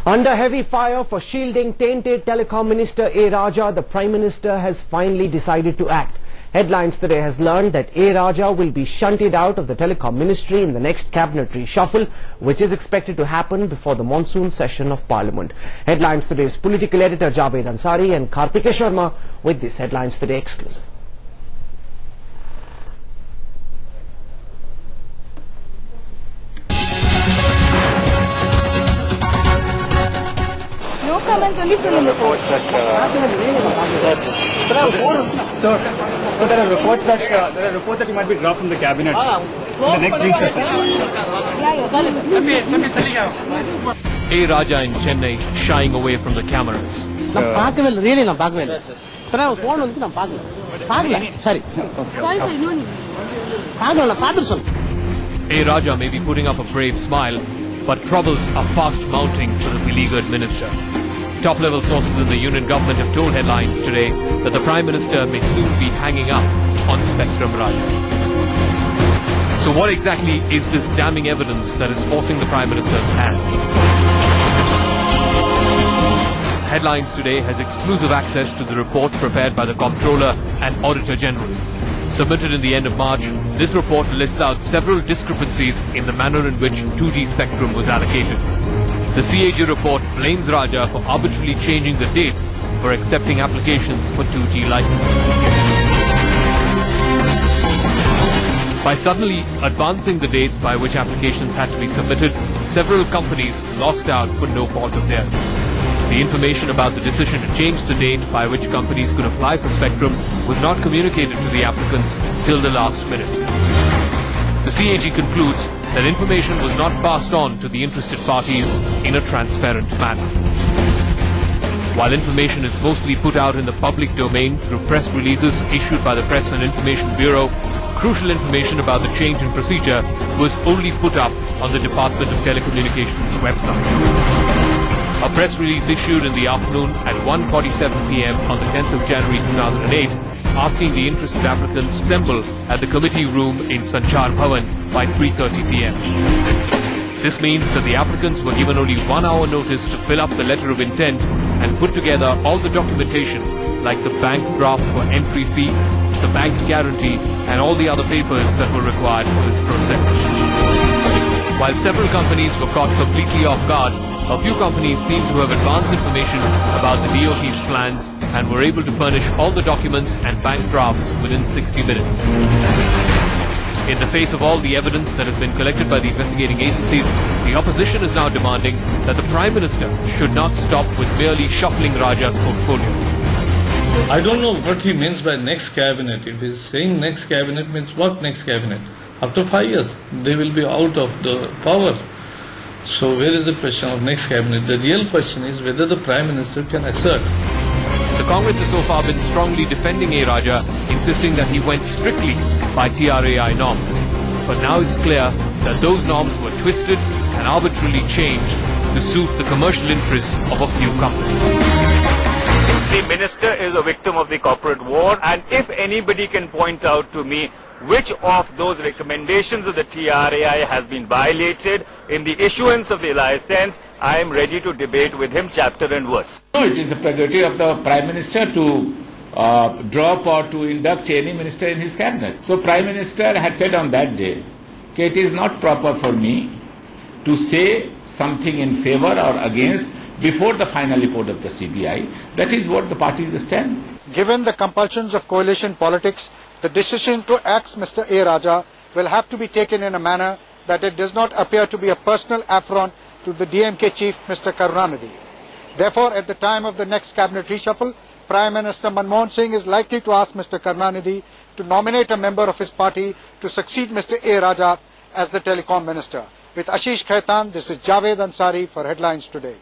Under heavy fire for shielding tainted telecom minister A. Raja, the Prime Minister has finally decided to act. Headlines Today has learned that A. Raja will be shunted out of the telecom ministry in the next cabinet reshuffle, which is expected to happen before the monsoon session of Parliament. Headlines Today's political editor Javed Ansari and Karthike Sharma with this Headlines Today exclusive. No comments, only from the report. So there are reports that he might be dropped from the cabinet in the next reshuffle. A. Raja in Chennai shying away from the cameras. A. Raja may be putting up a brave smile, but troubles are fast mounting for the beleaguered minister. Top-level sources in the union government have told Headlines Today that the Prime Minister may soon be hanging up on Spectrum Raja. So what exactly is this damning evidence that is forcing the Prime Minister's hand? Headlines Today has exclusive access to the report prepared by the Comptroller and Auditor General. Submitted in the end of March, this report lists out several discrepancies in the manner in which 2G spectrum was allocated. The CAG report blames Raja for arbitrarily changing the dates for accepting applications for 2G licenses. By suddenly advancing the dates by which applications had to be submitted, several companies lost out for no fault of theirs. The information about the decision to change the date by which companies could apply for spectrum was not communicated to the applicants till the last minute. The CAG concludes that information was not passed on to the interested parties in a transparent manner. While information is mostly put out in the public domain through press releases issued by the Press and Information Bureau, crucial information about the change in procedure was only put up on the Department of Telecommunications website. A press release issued in the afternoon at 1:47 p.m. on the 10th of January 2008 asking the interested applicants to assemble at the committee room in Sanchar Bhavan by 3:30 p.m. This means that the applicants were given only 1 hour notice to fill up the letter of intent and put together all the documentation like the bank draft for entry fee, the bank guarantee and all the other papers that were required for this process. While several companies were caught completely off guard, a few companies seem to have advanced information about the DOT's plans and were able to furnish all the documents and bank drafts within 60 minutes. In the face of all the evidence that has been collected by the investigating agencies, the opposition is now demanding that the Prime Minister should not stop with merely shuffling Raja's portfolio. I don't know what he means by next cabinet. If he's saying next cabinet means what next cabinet? After 5 years, they will be out of the power. So where is the question of next cabinet? The real question is whether the Prime Minister can assert. The Congress has so far been strongly defending A. Raja, insisting that he went strictly by TRAI norms. But now it's clear that those norms were twisted and arbitrarily changed to suit the commercial interests of a few companies. The minister is a victim of the corporate war, and if anybody can point out to me which of those recommendations of the TRAI has been violated in the issuance of the license, I am ready to debate with him chapter and verse. No, it is the prerogative of the Prime Minister to drop or to induct any minister in his cabinet. So Prime Minister had said on that day, okay, it is not proper for me to say something in favor or against before the final report of the CBI. That is what the parties stand. Given the compulsions of coalition politics, the decision to axe Mr. A. Raja will have to be taken in a manner that it does not appear to be a personal affront to the DMK chief, Mr. Karunanidhi. Therefore, at the time of the next cabinet reshuffle, Prime Minister Manmohan Singh is likely to ask Mr. Karunanidhi to nominate a member of his party to succeed Mr. A. Raja as the telecom minister. With Ashish Khaitan, this is Javed Ansari for Headlines Today.